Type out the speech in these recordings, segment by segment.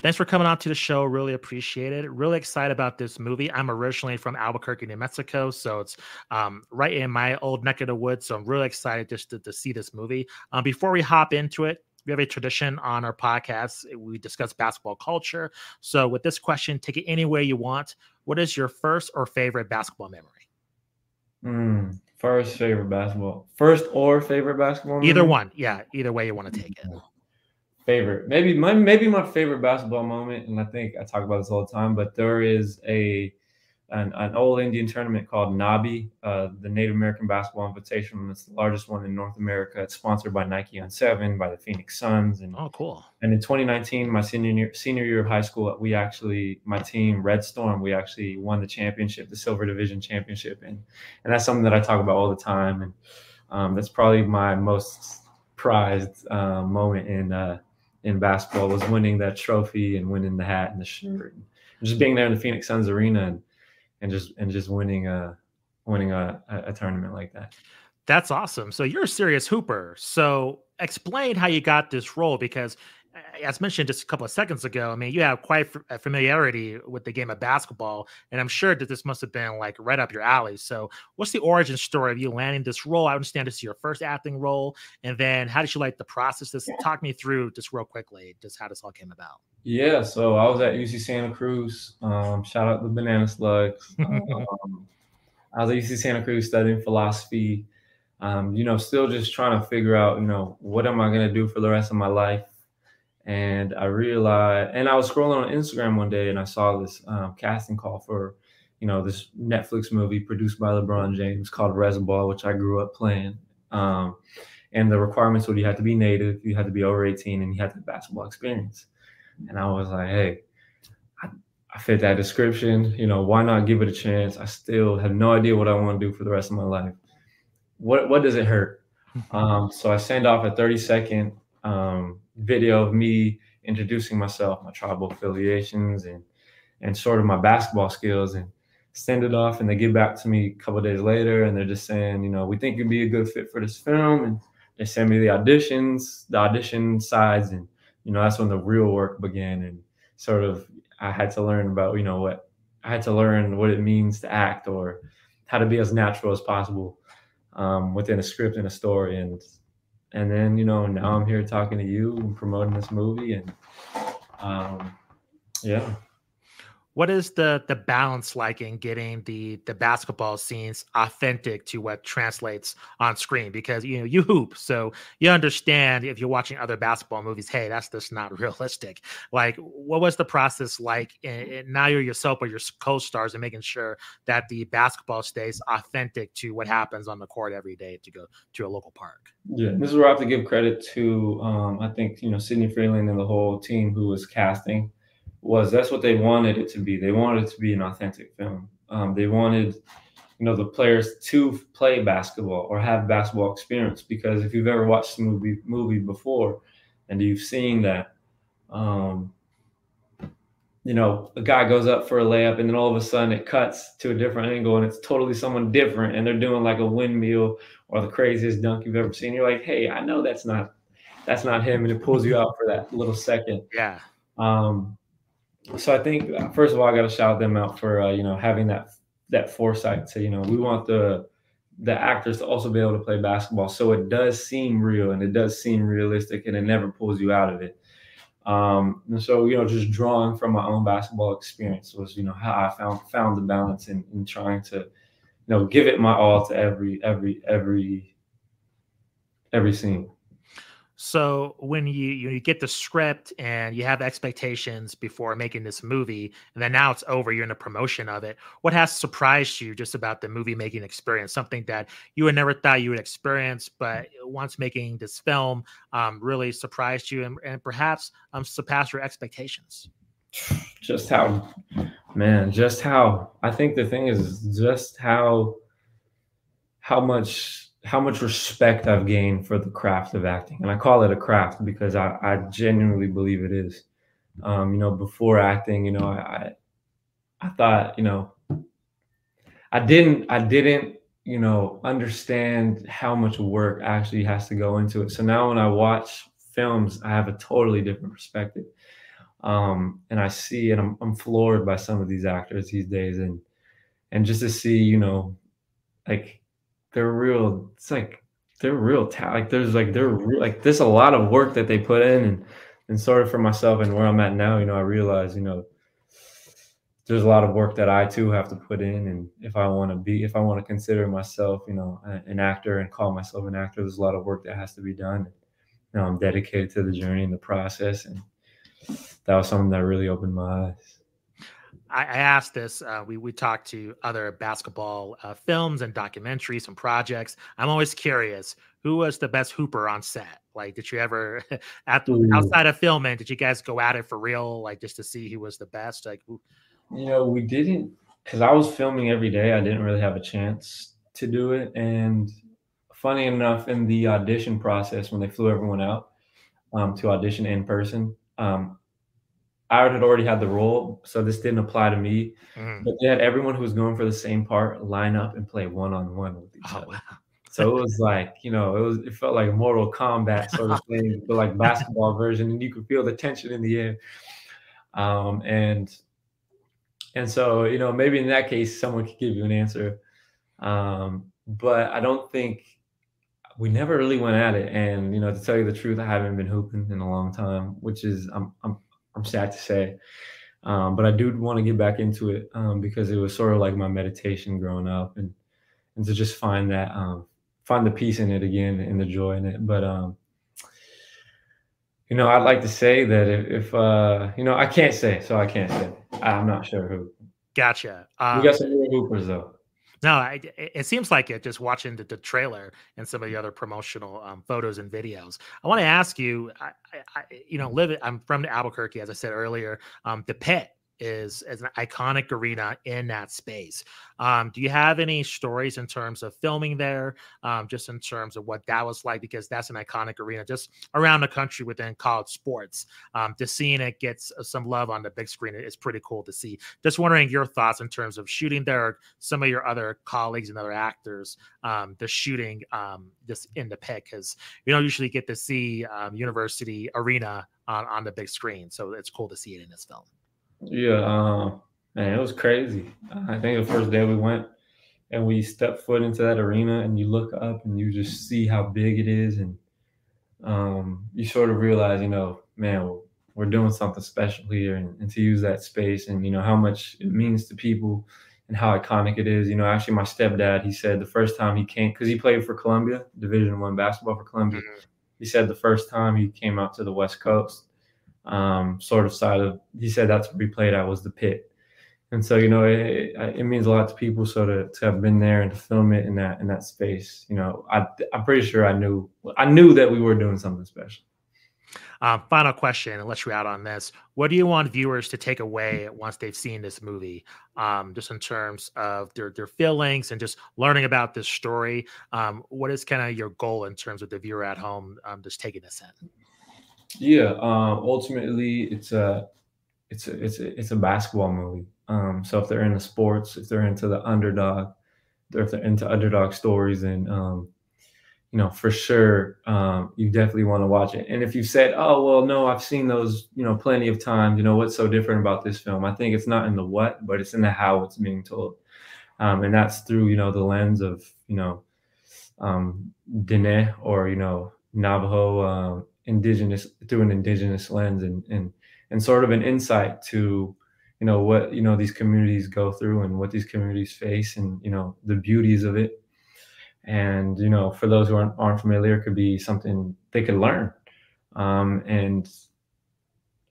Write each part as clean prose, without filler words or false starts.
Thanks for coming on to the show. Really appreciate it. Really excited about this movie. I'm originally from Albuquerque, New Mexico, so it's right in my old neck of the woods. So I'm really excited just to see this movie. Before we hop into it, we have a tradition on our podcast. We discuss basketball culture. So with this question, take it any way you want. What is your first or favorite basketball memory? First or favorite basketball Either memory? one. Yeah, either way you want to take it. Favorite, maybe my favorite basketball moment, and I think I talk about this all the time, but there is an old Indian tournament called Nabi, the Native American Basketball Invitational. It's the largest one in North America. It's sponsored by Nike on 7, by the Phoenix Suns, and Oh, cool. And in 2019, my senior year of high school, my team Red Storm, we actually won the championship, the Silver Division championship, and that's something that I talk about all the time, and that's probably my most prized moment in basketball, was winning that trophy and winning the hat and the shirt, and just being there in the Phoenix Suns arena and just winning a tournament like that. That's awesome. So you're a serious hooper. So explain how you got this role, because as mentioned just a couple of seconds ago, I mean, you have quite a familiarity with the game of basketball, and I'm sure that this must have been like right up your alley. So what's the origin story of you landing this role? I understand this is your first acting role. And then how did you like the process? Just talk me through just real quickly, just how this all came about. Yeah, so I was at UC Santa Cruz. Shout out the Banana Slugs. I was at UC Santa Cruz studying philosophy. Still just trying to figure out, what am I going to do for the rest of my life? And I realized, and I was scrolling on Instagram one day and I saw this casting call for, this Netflix movie produced by LeBron James called Rez Ball, which I grew up playing. And the requirements were you had to be native, you had to be over 18, and you had to have basketball experience. And I was like, hey, I fit that description. Why not give it a chance? I still have no idea what I want to do for the rest of my life. What does it hurt? So I send off a 30-second video of me introducing myself, my tribal affiliations, and sort of my basketball skills, and send it off. And they get back to me a couple of days later, and they're just saying, we think you'd be a good fit for this film. And they send me the audition sides, and that's when the real work began. And sort of I had to learn about what it means to act, or how to be as natural as possible within a script and a story. And then, now I'm here talking to you and promoting this movie. And yeah. What is the balance like in getting the basketball scenes authentic to what translates on screen? Because you hoop, so you understand if you're watching other basketball movies, hey, that's just not realistic. Like, what was the process like? Now you're yourself or your co-stars and making sure that the basketball stays authentic to what happens on the court every day to go to a local park. Yeah, this is where I have to give credit to I think Sydney Freeland and the whole team who was casting. That's what they wanted it to be. They wanted it to be an authentic film. They wanted, the players to play basketball or have basketball experience, because if you've ever watched the movie before, and you've seen that, a guy goes up for a layup and then all of a sudden it cuts to a different angle and it's totally someone different and they're doing like a windmill or the craziest dunk you've ever seen. You're like, hey, I know that's not him, and it pulls you out for that little second. Yeah. So I think, first of all, I got to shout them out for, having that foresight to, we want the actors to also be able to play basketball. So it does seem real and it does seem realistic and it never pulls you out of it. And so, just drawing from my own basketball experience was, how I found the balance in trying to, give it my all to every scene. So when you get the script and you have expectations before making this movie, and then now it's over, you're in the promotion of it, what has surprised you just about the movie making experience? Something that you had never thought you would experience, but once making this film really surprised you and perhaps surpassed your expectations? I think the thing is just how much respect I've gained for the craft of acting. And I call it a craft because I genuinely believe it is. Before acting, I thought, I didn't, understand how much work actually has to go into it. So now when I watch films, I have a totally different perspective. And I see, and I'm floored by some of these actors these days, and just to see, like they're real. It's like they're real like there's like they're like there's a lot of work that they put in, and sort of for myself and where I'm at now, I realize, there's a lot of work that I too have to put in, and if I want to consider myself, an actor and call myself an actor, there's a lot of work that has to be done. I'm dedicated to the journey and the process, and that was something that really opened my eyes. I asked this. We talked to other basketball films and documentaries and projects. I'm always curious, who was the best hooper on set? Like, did you ever, Ooh. outside of filming, did you guys go at it for real, like just to see who was the best? Like, who? We didn't, because I was filming every day. I didn't really have a chance to do it. And funny enough, in the audition process, when they flew everyone out to audition in person, I had already had the role, so this didn't apply to me. Mhm. But they had everyone who was going for the same part line up and play one-on-one with each Oh other. wow. So it was like, it felt like a Mortal Kombat sort of thing, but like basketball version, and you could feel the tension in the air. Um, and and so, maybe in that case, someone could give you an answer. But I don't think we never really went at it. And to tell you the truth, I haven't been hooping in a long time, which is I'm sad to say. But I do want to get back into it because it was sort of like my meditation growing up, and to just find the peace in it again and the joy in it. But I'd like to say that if I can't say, so I can't say. I'm not sure who. Gotcha. We got some real hoopers though. No, it seems like it just watching the trailer and some of the other promotional photos and videos. I want to ask you, I'm from Albuquerque, as I said earlier. The Pit is an iconic arena in that space. Do you have any stories in terms of filming there, just in terms of what that was like? Because that's an iconic arena just around the country within college sports. Just seeing it gets some love on the big screen is pretty cool to see. Just wondering your thoughts in terms of shooting there, or some of your other colleagues and other actors, the shooting just in the Pit, because you don't usually get to see university arena on the big screen. So it's cool to see it in this film. Yeah, man, it was crazy. I think the first day we went and we stepped foot into that arena, and you look up and you just see how big it is, and you sort of realize, man, we're doing something special here, and to use that space, and how much it means to people, and how iconic it is. Actually, my stepdad, he said the first time he came, because he played for Columbia, Division I basketball for Columbia. Mhm. He said the first time he came out to the West Coast, sort of side of, he said that's where he played at was the Pit. And so, it means a lot to people. So to have been there and to film it in that space, I'm pretty sure I knew that we were doing something special. Final question, and let you out on this. What do you want viewers to take away once they've seen this movie? Just in terms of their feelings and just learning about this story. What is kind of your goal in terms of the viewer at home just taking this in? Yeah, ultimately, it's a basketball movie. So if they're into sports, if they're into the underdog, if they're into underdog stories, and for sure, you definitely want to watch it. And if you said, "Oh, well, no, I've seen those, plenty of times," what's so different about this film? I think it's not in the what, but it's in the how it's being told, and that's through the lens of Dene, or Navajo, indigenous, through an indigenous lens, and sort of an insight to what these communities go through, and what these communities face, and the beauties of it. And for those who aren't familiar, it could be something they could learn. And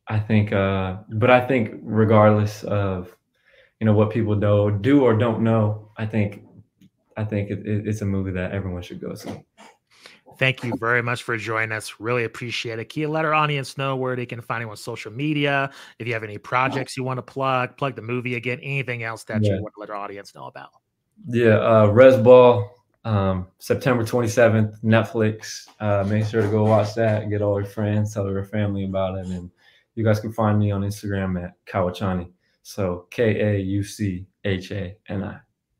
I think, but I think regardless of what people do or don't know, I think it's a movie that everyone should go see. Thank you very much for joining us. Really appreciate it. Can you let our audience know where they can find you on social media? If you have any projects you want to plug the movie again, anything else that you Yeah, want to let our audience know about? yeah. Rez Ball, September 27th, Netflix. Make sure to go watch that. Get all your friends, tell your family about it, and you guys can find me on Instagram at Kauchani. So Kauchani.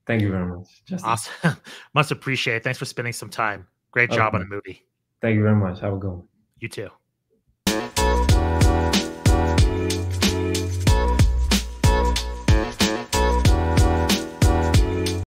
Thank you very much, Justin. Awesome. Must appreciate it. Thanks for spending some time. Great job on Okay. the movie. Thank you very much. Have a good one. You too.